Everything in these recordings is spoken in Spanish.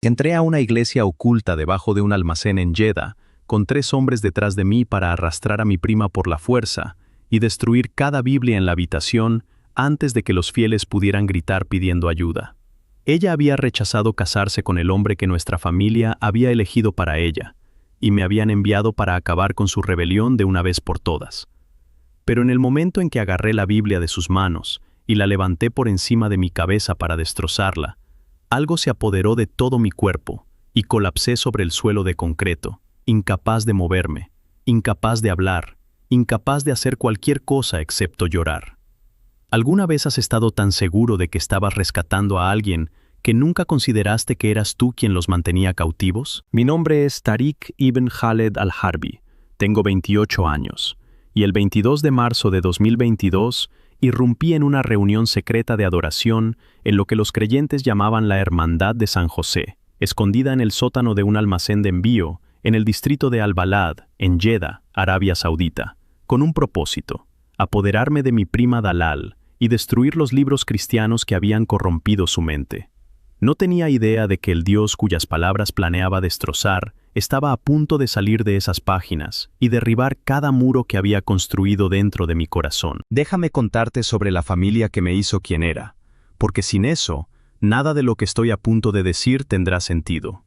Entré a una iglesia oculta debajo de un almacén en Jeddah, con 3 hombres detrás de mí para arrastrar a mi prima por la fuerza y destruir cada Biblia en la habitación antes de que los fieles pudieran gritar pidiendo ayuda. Ella había rechazado casarse con el hombre que nuestra familia había elegido para ella, y me habían enviado para acabar con su rebelión de una vez por todas. Pero en el momento en que agarré la Biblia de sus manos y la levanté por encima de mi cabeza para destrozarla, algo se apoderó de todo mi cuerpo y colapsé sobre el suelo de concreto, incapaz de moverme, incapaz de hablar, incapaz de hacer cualquier cosa excepto llorar. ¿Alguna vez has estado tan seguro de que estabas rescatando a alguien que nunca consideraste que eras tú quien los mantenía cautivos? Mi nombre es Tariq Ibn Khaled Al-Harbi, tengo 28 años, y el 22 de marzo de 2022 irrumpí en una reunión secreta de adoración en lo que los creyentes llamaban la Hermandad de San José, escondida en el sótano de un almacén de envío en el distrito de Al-Balad, en Jeddah, Arabia Saudita, con un propósito: apoderarme de mi prima Dalal y destruir los libros cristianos que habían corrompido su mente. No tenía idea de que el Dios cuyas palabras planeaba destrozar estaba a punto de salir de esas páginas y derribar cada muro que había construido dentro de mi corazón. Déjame contarte sobre la familia que me hizo quien era, porque sin eso, nada de lo que estoy a punto de decir tendrá sentido.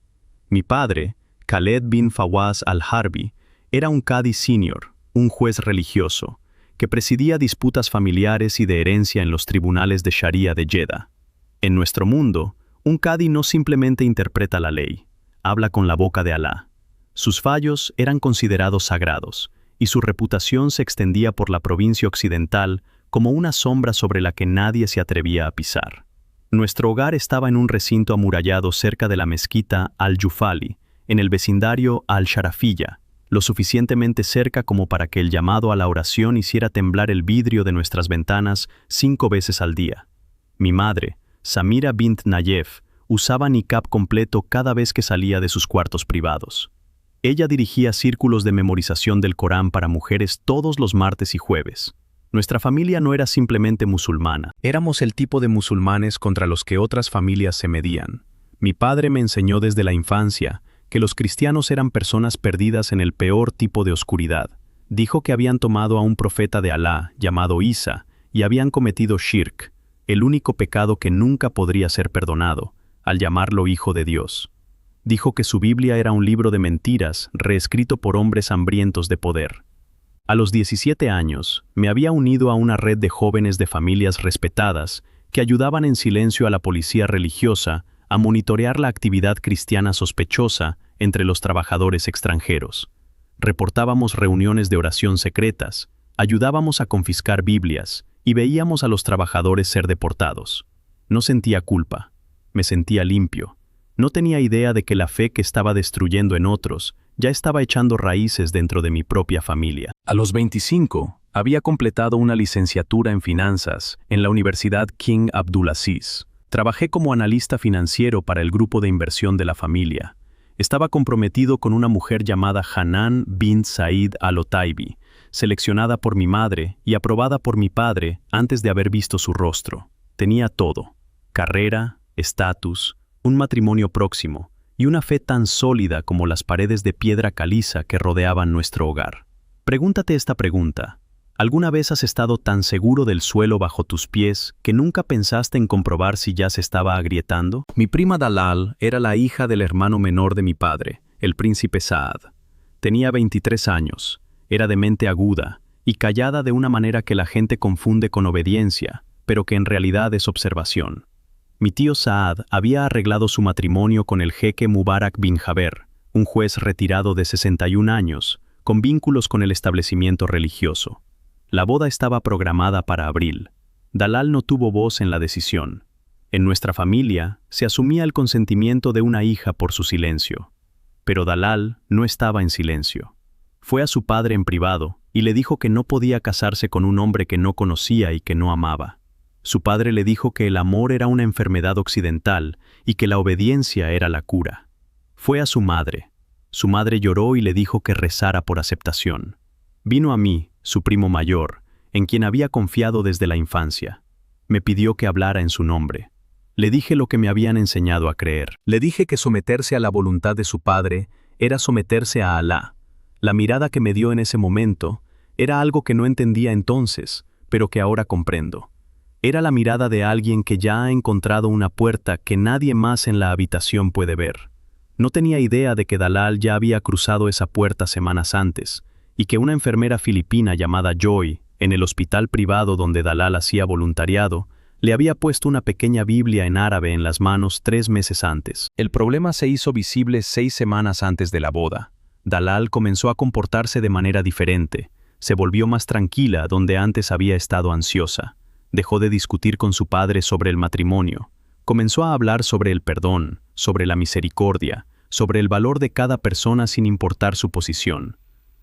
Mi padre, Khaled bin Fawaz Al-Harbi, era un Qadi senior, un juez religioso, que presidía disputas familiares y de herencia en los tribunales de Sharia de Jeddah. En nuestro mundo, un Qadi no simplemente interpreta la ley, habla con la boca de Alá. Sus fallos eran considerados sagrados, y su reputación se extendía por la provincia occidental como una sombra sobre la que nadie se atrevía a pisar. Nuestro hogar estaba en un recinto amurallado cerca de la mezquita Al-Jufali, en el vecindario Al-Sharafiyya, lo suficientemente cerca como para que el llamado a la oración hiciera temblar el vidrio de nuestras ventanas 5 veces al día. Mi madre, Samira bint Nayef, usaba niqab completo cada vez que salía de sus cuartos privados. Ella dirigía círculos de memorización del Corán para mujeres todos los martes y jueves. Nuestra familia no era simplemente musulmana. Éramos el tipo de musulmanes contra los que otras familias se medían. Mi padre me enseñó desde la infancia que los cristianos eran personas perdidas en el peor tipo de oscuridad. Dijo que habían tomado a un profeta de Alá, llamado Isa, y habían cometido shirk, el único pecado que nunca podría ser perdonado, al llamarlo hijo de Dios. Dijo que su Biblia era un libro de mentiras reescrito por hombres hambrientos de poder. A los 17 años, me había unido a una red de jóvenes de familias respetadas que ayudaban en silencio a la policía religiosa a monitorear la actividad cristiana sospechosa entre los trabajadores extranjeros. Reportábamos reuniones de oración secretas, ayudábamos a confiscar Biblias y veíamos a los trabajadores ser deportados. No sentía culpa, me sentía limpio. No tenía idea de que la fe que estaba destruyendo en otros ya estaba echando raíces dentro de mi propia familia. A los 25, había completado una licenciatura en finanzas en la Universidad King Abdulaziz. Trabajé como analista financiero para el grupo de inversión de la familia. Estaba comprometido con una mujer llamada Hanan bint Said Al-Otaibi, seleccionada por mi madre y aprobada por mi padre antes de haber visto su rostro. Tenía todo: carrera, estatus, un matrimonio próximo y una fe tan sólida como las paredes de piedra caliza que rodeaban nuestro hogar. Pregúntate esta pregunta: ¿alguna vez has estado tan seguro del suelo bajo tus pies que nunca pensaste en comprobar si ya se estaba agrietando? Mi prima Dalal era la hija del hermano menor de mi padre, el príncipe Saad. Tenía 23 años, era de mente aguda y callada de una manera que la gente confunde con obediencia, pero que en realidad es observación. Mi tío Saad había arreglado su matrimonio con el jeque Mubarak bin Jaber, un juez retirado de 61 años, con vínculos con el establecimiento religioso. La boda estaba programada para abril. Dalal no tuvo voz en la decisión. En nuestra familia se asumía el consentimiento de una hija por su silencio. Pero Dalal no estaba en silencio. Fue a su padre en privado y le dijo que no podía casarse con un hombre que no conocía y que no amaba. Su padre le dijo que el amor era una enfermedad occidental y que la obediencia era la cura. Fue a su madre. Su madre lloró y le dijo que rezara por aceptación. Vino a mí, su primo mayor, en quien había confiado desde la infancia. Me pidió que hablara en su nombre. Le dije lo que me habían enseñado a creer. Le dije que someterse a la voluntad de su padre era someterse a Alá. La mirada que me dio en ese momento era algo que no entendía entonces, pero que ahora comprendo. Era la mirada de alguien que ya ha encontrado una puerta que nadie más en la habitación puede ver. No tenía idea de que Dalal ya había cruzado esa puerta semanas antes, y que una enfermera filipina llamada Joy, en el hospital privado donde Dalal hacía voluntariado, le había puesto una pequeña Biblia en árabe en las manos 3 meses antes. El problema se hizo visible 6 semanas antes de la boda. Dalal comenzó a comportarse de manera diferente. Se volvió más tranquila donde antes había estado ansiosa. Dejó de discutir con su padre sobre el matrimonio. Comenzó a hablar sobre el perdón, sobre la misericordia, sobre el valor de cada persona sin importar su posición.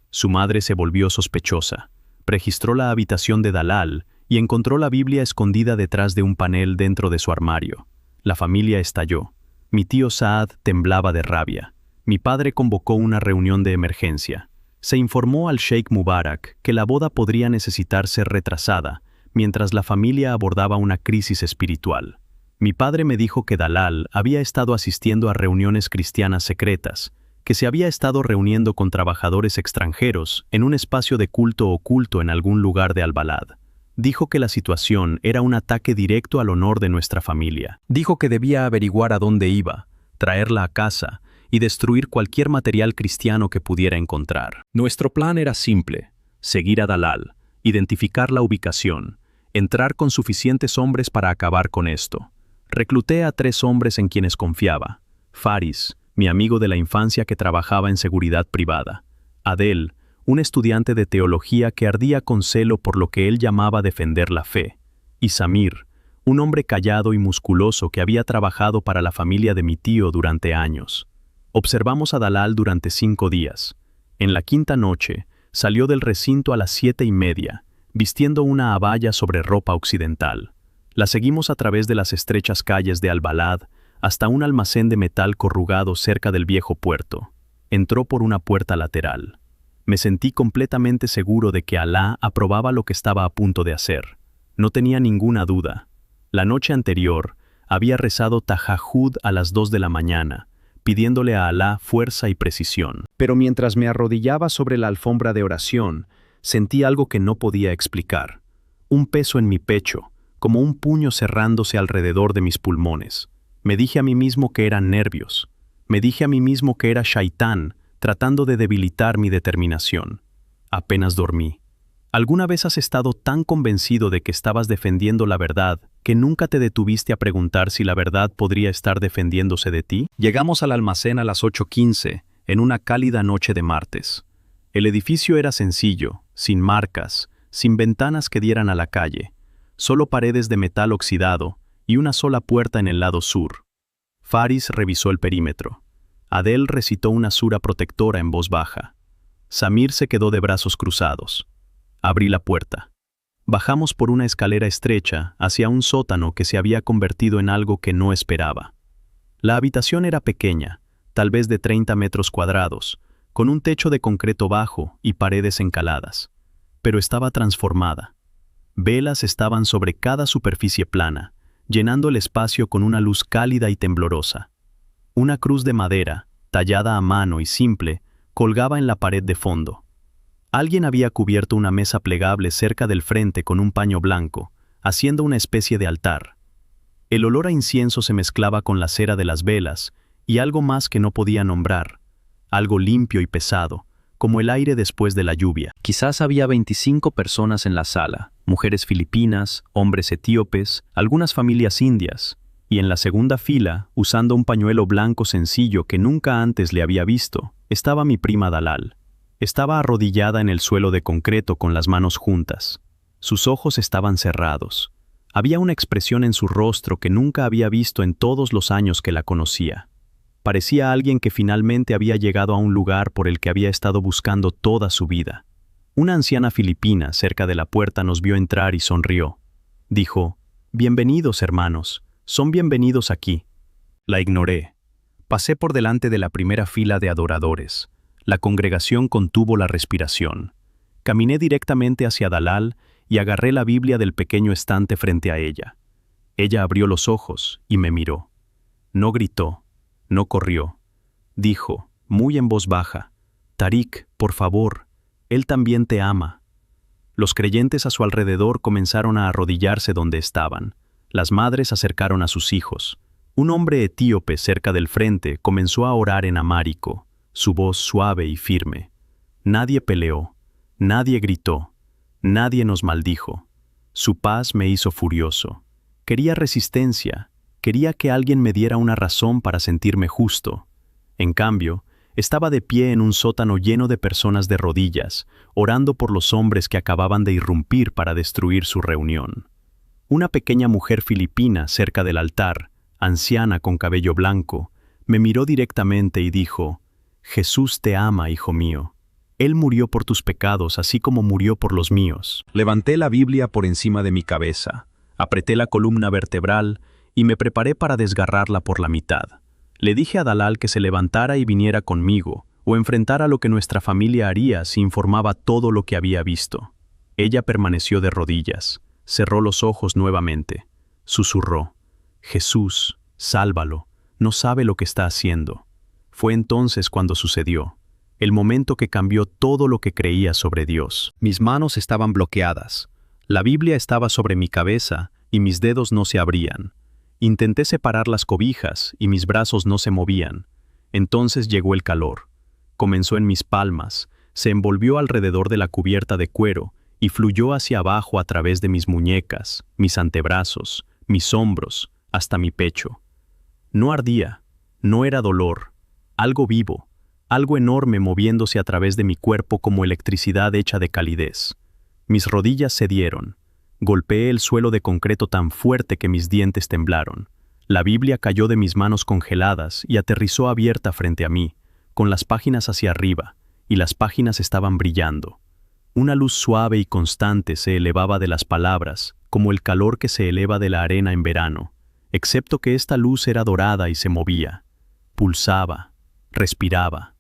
Su madre se volvió sospechosa. Registró la habitación de Dalal y encontró la Biblia escondida detrás de un panel dentro de su armario. La familia estalló. Mi tío Saad temblaba de rabia. Mi padre convocó una reunión de emergencia. Se informó al Sheikh Mubarak que la boda podría necesitar ser retrasada, mientras la familia abordaba una crisis espiritual. Mi padre me dijo que Dalal había estado asistiendo a reuniones cristianas secretas, que se había estado reuniendo con trabajadores extranjeros en un espacio de culto oculto en algún lugar de Al-Balad. Dijo que la situación era un ataque directo al honor de nuestra familia. Dijo que debía averiguar a dónde iba, traerla a casa y destruir cualquier material cristiano que pudiera encontrar. Nuestro plan era simple: seguir a Dalal, identificar la ubicación, entrar con suficientes hombres para acabar con esto. Recluté a 3 hombres en quienes confiaba: Faris, mi amigo de la infancia que trabajaba en seguridad privada; Adel, un estudiante de teología que ardía con celo por lo que él llamaba defender la fe; y Samir, un hombre callado y musculoso que había trabajado para la familia de mi tío durante años. Observamos a Dalal durante 5 días. En la 5ª noche, salió del recinto a las 7:30, vistiendo una abaya sobre ropa occidental. La seguimos a través de las estrechas calles de Al-Balad hasta un almacén de metal corrugado cerca del viejo puerto. Entró por una puerta lateral. Me sentí completamente seguro de que Alá aprobaba lo que estaba a punto de hacer. No tenía ninguna duda. La noche anterior, había rezado Tahajjud a las 2 de la mañana, pidiéndole a Alá fuerza y precisión. Pero mientras me arrodillaba sobre la alfombra de oración, sentí algo que no podía explicar. Un peso en mi pecho, como un puño cerrándose alrededor de mis pulmones. Me dije a mí mismo que eran nervios. Me dije a mí mismo que era Shaitán, tratando de debilitar mi determinación. Apenas dormí. ¿Alguna vez has estado tan convencido de que estabas defendiendo la verdad que nunca te detuviste a preguntar si la verdad podría estar defendiéndose de ti? Llegamos al almacén a las 8:15, en una cálida noche de martes. El edificio era sencillo, sin marcas, sin ventanas que dieran a la calle, solo paredes de metal oxidado y una sola puerta en el lado sur. Faris revisó el perímetro. Adel recitó una sura protectora en voz baja. Samir se quedó de brazos cruzados. Abrí la puerta. Bajamos por una escalera estrecha hacia un sótano que se había convertido en algo que no esperaba. La habitación era pequeña, tal vez de 30 metros cuadrados, con un techo de concreto bajo y paredes encaladas. Pero estaba transformada. Velas estaban sobre cada superficie plana, llenando el espacio con una luz cálida y temblorosa. Una cruz de madera, tallada a mano y simple, colgaba en la pared de fondo. Alguien había cubierto una mesa plegable cerca del frente con un paño blanco, haciendo una especie de altar. El olor a incienso se mezclaba con la cera de las velas y algo más que no podía nombrar, algo limpio y pesado, como el aire después de la lluvia. Quizás había 25 personas en la sala, mujeres filipinas, hombres etíopes, algunas familias indias, y en la segunda fila, usando un pañuelo blanco sencillo que nunca antes le había visto, estaba mi prima Dalal. Estaba arrodillada en el suelo de concreto con las manos juntas. Sus ojos estaban cerrados. Había una expresión en su rostro que nunca había visto en todos los años que la conocía. Parecía alguien que finalmente había llegado a un lugar por el que había estado buscando toda su vida. Una anciana filipina cerca de la puerta nos vio entrar y sonrió. Dijo: «Bienvenidos, hermanos. Son bienvenidos aquí». La ignoré. Pasé por delante de la primera fila de adoradores. La congregación contuvo la respiración. Caminé directamente hacia Dalal y agarré la Biblia del pequeño estante frente a ella. Ella abrió los ojos y me miró. No gritó, no corrió. Dijo, muy en voz baja, «Tariq, por favor, él también te ama». Los creyentes a su alrededor comenzaron a arrodillarse donde estaban. Las madres acercaron a sus hijos. Un hombre etíope cerca del frente comenzó a orar en amárico, su voz suave y firme. Nadie peleó, nadie gritó, nadie nos maldijo. Su paz me hizo furioso. Quería resistencia, quería que alguien me diera una razón para sentirme justo. En cambio, estaba de pie en un sótano lleno de personas de rodillas, orando por los hombres que acababan de irrumpir para destruir su reunión. Una pequeña mujer filipina cerca del altar, anciana con cabello blanco, me miró directamente y dijo, «Jesús te ama, hijo mío. Él murió por tus pecados así como murió por los míos». Levanté la Biblia por encima de mi cabeza, apreté la columna vertebral y me preparé para desgarrarla por la mitad. Le dije a Dalal que se levantara y viniera conmigo, o enfrentara lo que nuestra familia haría si informaba todo lo que había visto. Ella permaneció de rodillas, cerró los ojos nuevamente, susurró, «Jesús, sálvalo, no sabe lo que está haciendo». Fue entonces cuando sucedió, el momento que cambió todo lo que creía sobre Dios. Mis manos estaban bloqueadas, la Biblia estaba sobre mi cabeza y mis dedos no se abrían. Intenté separar las cobijas y mis brazos no se movían. Entonces llegó el calor. Comenzó en mis palmas, se envolvió alrededor de la cubierta de cuero y fluyó hacia abajo a través de mis muñecas, mis antebrazos, mis hombros, hasta mi pecho. No ardía, no era dolor, algo vivo, algo enorme moviéndose a través de mi cuerpo como electricidad hecha de calidez. Mis rodillas cedieron. Golpeé el suelo de concreto tan fuerte que mis dientes temblaron. La Biblia cayó de mis manos congeladas y aterrizó abierta frente a mí, con las páginas hacia arriba, y las páginas estaban brillando. Una luz suave y constante se elevaba de las palabras, como el calor que se eleva de la arena en verano, excepto que esta luz era dorada y se movía. Pulsaba, respiraba.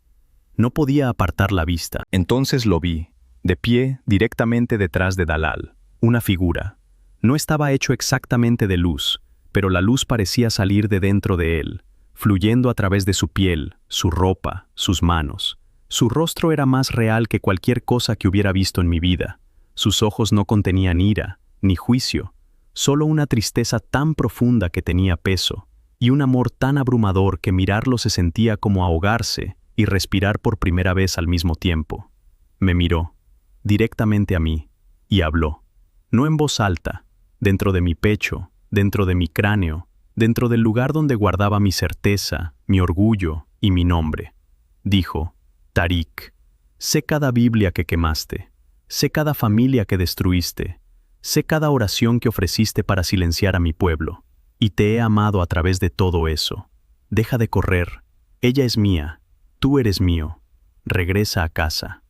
No podía apartar la vista. Entonces lo vi, de pie directamente detrás de Dalal. Una figura. No estaba hecho exactamente de luz, pero la luz parecía salir de dentro de él, fluyendo a través de su piel, su ropa, sus manos. Su rostro era más real que cualquier cosa que hubiera visto en mi vida. Sus ojos no contenían ira, ni juicio, solo una tristeza tan profunda que tenía peso, y un amor tan abrumador que mirarlo se sentía como ahogarse y respirar por primera vez al mismo tiempo. Me miró, directamente a mí, y habló. No en voz alta, dentro de mi pecho, dentro de mi cráneo, dentro del lugar donde guardaba mi certeza, mi orgullo y mi nombre. Dijo, «Tariq, sé cada Biblia que quemaste, sé cada familia que destruiste, sé cada oración que ofreciste para silenciar a mi pueblo, y te he amado a través de todo eso. Deja de correr, ella es mía, tú eres mío, regresa a casa».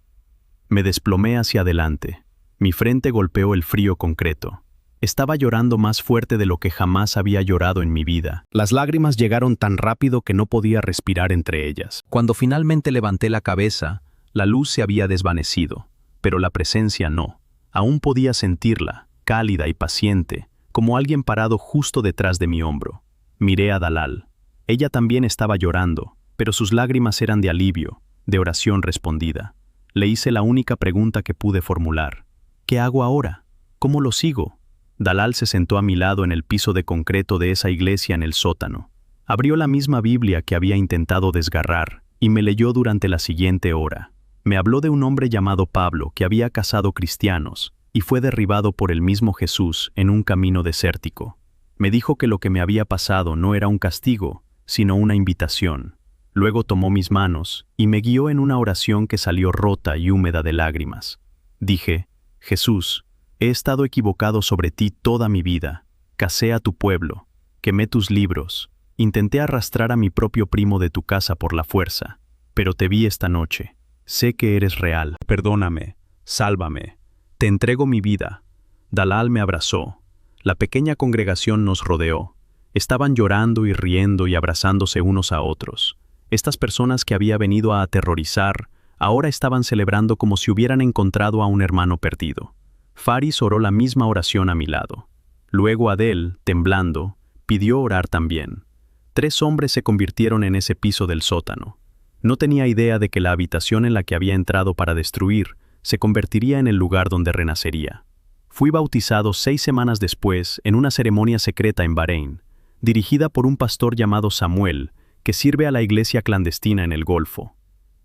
Me desplomé hacia adelante. Mi frente golpeó el frío concreto. Estaba llorando más fuerte de lo que jamás había llorado en mi vida. Las lágrimas llegaron tan rápido que no podía respirar entre ellas. Cuando finalmente levanté la cabeza, la luz se había desvanecido, pero la presencia no. Aún podía sentirla, cálida y paciente, como alguien parado justo detrás de mi hombro. Miré a Dalal. Ella también estaba llorando, pero sus lágrimas eran de alivio, de oración respondida. Le hice la única pregunta que pude formular. ¿Qué hago ahora? ¿Cómo lo sigo? Dalal se sentó a mi lado en el piso de concreto de esa iglesia en el sótano. Abrió la misma Biblia que había intentado desgarrar y me leyó durante la siguiente hora. Me habló de un hombre llamado Pablo que había cazado cristianos y fue derribado por el mismo Jesús en un camino desértico. Me dijo que lo que me había pasado no era un castigo, sino una invitación. Luego tomó mis manos y me guió en una oración que salió rota y húmeda de lágrimas. Dije, «Jesús, he estado equivocado sobre ti toda mi vida. Casé a tu pueblo, quemé tus libros, intenté arrastrar a mi propio primo de tu casa por la fuerza, pero te vi esta noche. Sé que eres real. Perdóname, sálvame. Te entrego mi vida». Dalal me abrazó. La pequeña congregación nos rodeó. Estaban llorando y riendo y abrazándose unos a otros. Estas personas que había venido a aterrorizar, ahora estaban celebrando como si hubieran encontrado a un hermano perdido. Faris oró la misma oración a mi lado. Luego Adel, temblando, pidió orar también. 3 hombres se convirtieron en ese piso del sótano. No tenía idea de que la habitación en la que había entrado para destruir se convertiría en el lugar donde renacería. Fui bautizado 6 semanas después en una ceremonia secreta en Bahrein, dirigida por un pastor llamado Samuel, que sirve a la iglesia clandestina en el Golfo.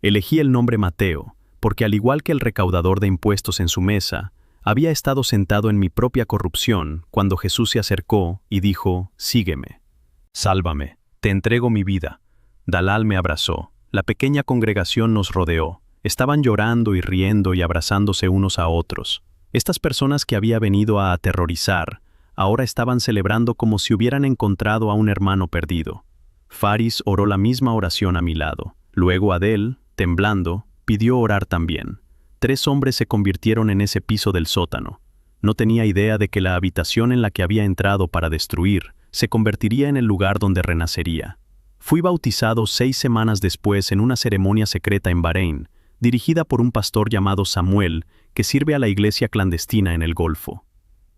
Elegí el nombre Mateo, porque al igual que el recaudador de impuestos en su mesa, había estado sentado en mi propia corrupción cuando Jesús se acercó y dijo: «Sígueme. Sálvame, te entrego mi vida». Dalal me abrazó. La pequeña congregación nos rodeó. Estaban llorando y riendo y abrazándose unos a otros. Estas personas que había venido a aterrorizar, ahora estaban celebrando como si hubieran encontrado a un hermano perdido. Faris oró la misma oración a mi lado. Luego Adel, temblando, pidió orar también. 3 hombres se convirtieron en ese piso del sótano. No tenía idea de que la habitación en la que había entrado para destruir se convertiría en el lugar donde renacería. Fui bautizado 6 semanas después en una ceremonia secreta en Bahrein, dirigida por un pastor llamado Samuel, que sirve a la iglesia clandestina en el Golfo.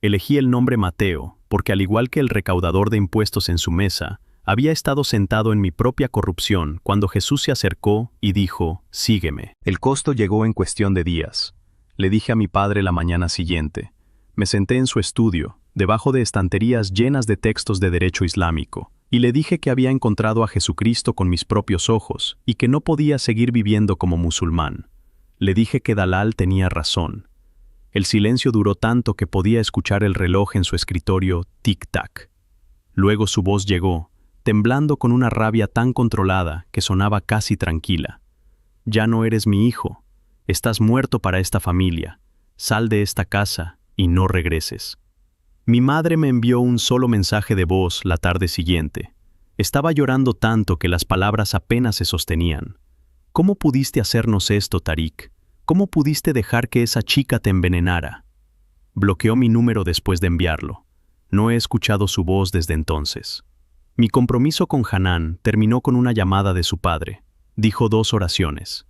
Elegí el nombre Mateo, porque al igual que el recaudador de impuestos en su mesa, había estado sentado en mi propia corrupción cuando Jesús se acercó y dijo: «Sígueme». El costo llegó en cuestión de días. Le dije a mi padre la mañana siguiente. Me senté en su estudio, debajo de estanterías llenas de textos de derecho islámico, y le dije que había encontrado a Jesucristo con mis propios ojos y que no podía seguir viviendo como musulmán. Le dije que Dalal tenía razón. El silencio duró tanto que podía escuchar el reloj en su escritorio tic-tac. Luego su voz llegó, temblando con una rabia tan controlada que sonaba casi tranquila. «Ya no eres mi hijo. Estás muerto para esta familia. Sal de esta casa y no regreses». Mi madre me envió un solo mensaje de voz la tarde siguiente. Estaba llorando tanto que las palabras apenas se sostenían. «¿Cómo pudiste hacernos esto, Tariq? ¿Cómo pudiste dejar que esa chica te envenenara?» Bloqueó mi número después de enviarlo. No he escuchado su voz desde entonces. Mi compromiso con Hanan terminó con una llamada de su padre. Dijo 2 oraciones.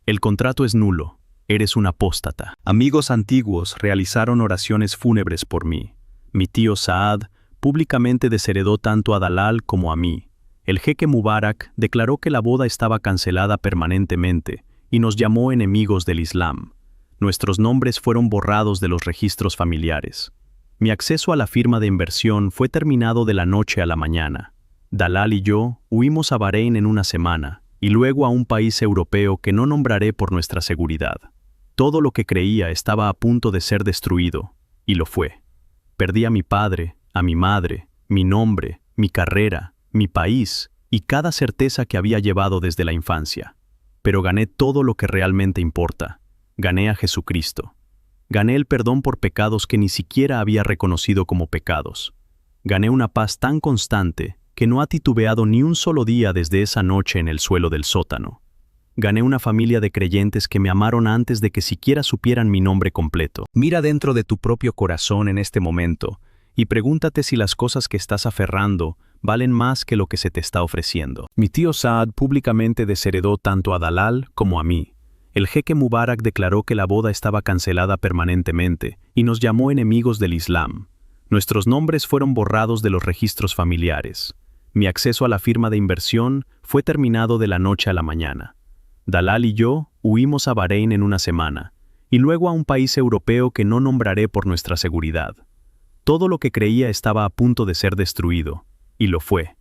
«El contrato es nulo. Eres un apóstata». Amigos antiguos realizaron oraciones fúnebres por mí. Mi tío Saad públicamente desheredó tanto a Dalal como a mí. El jeque Mubarak declaró que la boda estaba cancelada permanentemente y nos llamó enemigos del Islam. Nuestros nombres fueron borrados de los registros familiares. Mi acceso a la firma de inversión fue terminado de la noche a la mañana. Dalal y yo huimos a Bahrein en una semana y luego a un país europeo que no nombraré por nuestra seguridad. Todo lo que creía estaba a punto de ser destruido, y lo fue. Perdí a mi padre, a mi madre, mi nombre, mi carrera, mi país y cada certeza que había llevado desde la infancia. Pero gané todo lo que realmente importa. Gané a Jesucristo. Gané el perdón por pecados que ni siquiera había reconocido como pecados. Gané una paz tan constante que no ha titubeado ni un solo día desde esa noche en el suelo del sótano. Gané una familia de creyentes que me amaron antes de que siquiera supieran mi nombre completo. Mira dentro de tu propio corazón en este momento y pregúntate si las cosas que estás aferrando valen más que lo que se te está ofreciendo. Mi tío Saad públicamente desheredó tanto a Dalal como a mí. El jeque Mubarak declaró que la boda estaba cancelada permanentemente y nos llamó enemigos del Islam. Nuestros nombres fueron borrados de los registros familiares. Mi acceso a la firma de inversión fue terminado de la noche a la mañana. Dalal y yo huimos a Bahrein en una semana, y luego a un país europeo que no nombraré por nuestra seguridad. Todo lo que creía estaba a punto de ser destruido, y lo fue.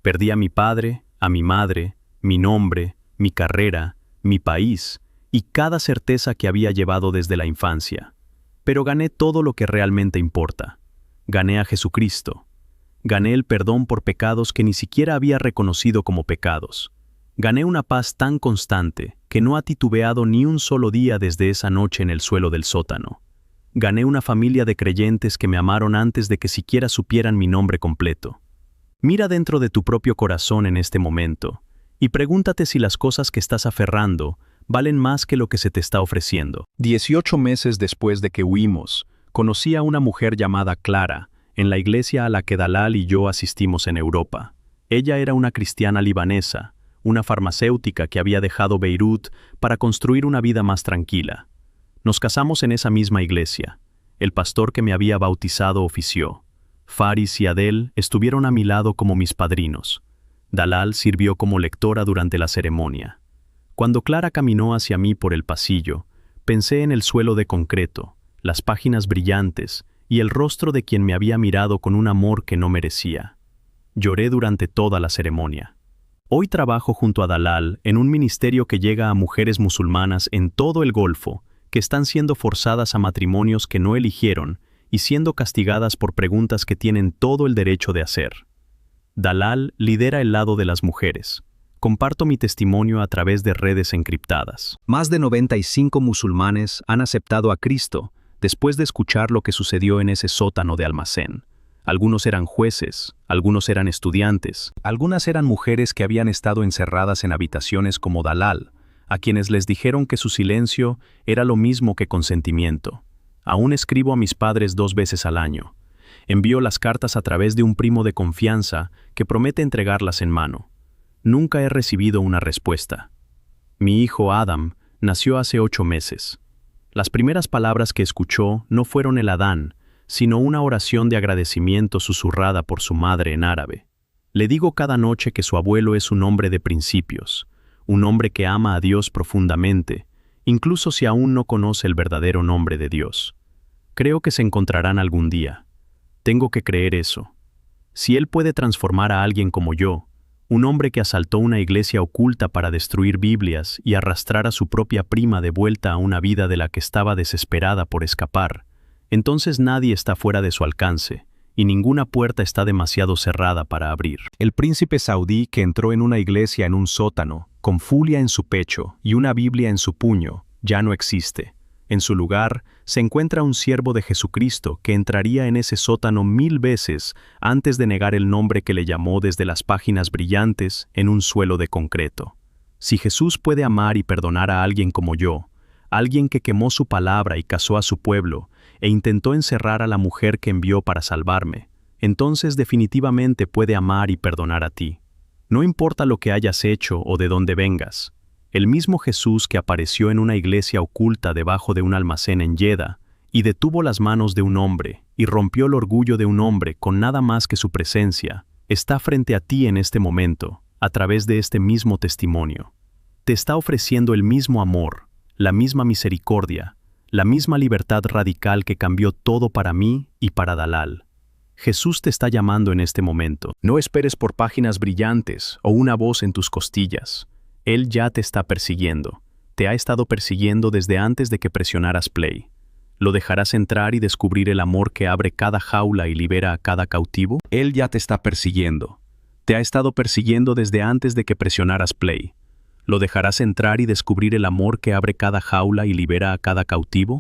Perdí a mi padre, a mi madre, mi nombre, mi carrera, mi país, y cada certeza que había llevado desde la infancia. Pero gané todo lo que realmente importa. Gané a Jesucristo. Gané el perdón por pecados que ni siquiera había reconocido como pecados. Gané una paz tan constante que no ha titubeado ni un solo día desde esa noche en el suelo del sótano. Gané una familia de creyentes que me amaron antes de que siquiera supieran mi nombre completo. Mira dentro de tu propio corazón en este momento y pregúntate si las cosas que estás aferrando valen más que lo que se te está ofreciendo. 18 meses después de que huimos, conocí a una mujer llamada Clara en la iglesia a la que Dalal y yo asistimos en Europa. Ella era una cristiana libanesa, una farmacéutica que había dejado Beirut para construir una vida más tranquila. Nos casamos en esa misma iglesia. El pastor que me había bautizado ofició. Faris y Adel estuvieron a mi lado como mis padrinos. Dalal sirvió como lectora durante la ceremonia. Cuando Clara caminó hacia mí por el pasillo, pensé en el suelo de concreto, las páginas brillantes y el rostro de quien me había mirado con un amor que no merecía. Lloré durante toda la ceremonia. Hoy trabajo junto a Dalal en un ministerio que llega a mujeres musulmanas en todo el Golfo, que están siendo forzadas a matrimonios que no eligieron y siendo castigadas por preguntas que tienen todo el derecho de hacer. Dalal lidera el lado de las mujeres. Comparto mi testimonio a través de redes encriptadas. Más de 95 musulmanes han aceptado a Cristo después de escuchar lo que sucedió en ese sótano de almacén. Algunos eran jueces, algunos eran estudiantes, algunas eran mujeres que habían estado encerradas en habitaciones como Dalal, a quienes les dijeron que su silencio era lo mismo que consentimiento. Aún escribo a mis padres 2 veces al año. Envío las cartas a través de un primo de confianza que promete entregarlas en mano. Nunca he recibido una respuesta. Mi hijo Adam nació hace 8 meses. Las primeras palabras que escuchó no fueron el Adán, sino una oración de agradecimiento susurrada por su madre en árabe. Le digo cada noche que su abuelo es un hombre de principios, un hombre que ama a Dios profundamente, incluso si aún no conoce el verdadero nombre de Dios. Creo que se encontrarán algún día. Tengo que creer eso. Si él puede transformar a alguien como yo, un hombre que asaltó una iglesia oculta para destruir Biblias y arrastrar a su propia prima de vuelta a una vida de la que estaba desesperada por escapar, entonces nadie está fuera de su alcance, y ninguna puerta está demasiado cerrada para abrir. El príncipe saudí que entró en una iglesia en un sótano, con fulia en su pecho y una Biblia en su puño, ya no existe. En su lugar, se encuentra un siervo de Jesucristo que entraría en ese sótano 1000 veces antes de negar el nombre que le llamó desde las páginas brillantes en un suelo de concreto. Si Jesús puede amar y perdonar a alguien como yo, alguien que quemó su palabra y casó a su pueblo, e intentó encerrar a la mujer que envió para salvarme, entonces definitivamente puede amar y perdonar a ti. No importa lo que hayas hecho o de dónde vengas. El mismo Jesús que apareció en una iglesia oculta debajo de un almacén en Jeddah y detuvo las manos de un hombre y rompió el orgullo de un hombre con nada más que su presencia, está frente a ti en este momento, a través de este mismo testimonio. Te está ofreciendo el mismo amor, la misma misericordia, la misma libertad radical que cambió todo para mí y para Dalal. Jesús te está llamando en este momento. No esperes por páginas brillantes o una voz en tus costillas. Él ya te está persiguiendo. Te ha estado persiguiendo desde antes de que presionaras play. ¿Lo dejarás entrar y descubrir el amor que abre cada jaula y libera a cada cautivo? Él ya te está persiguiendo. Te ha estado persiguiendo desde antes de que presionaras play. ¿Lo dejarás entrar y descubrir el amor que abre cada jaula y libera a cada cautivo?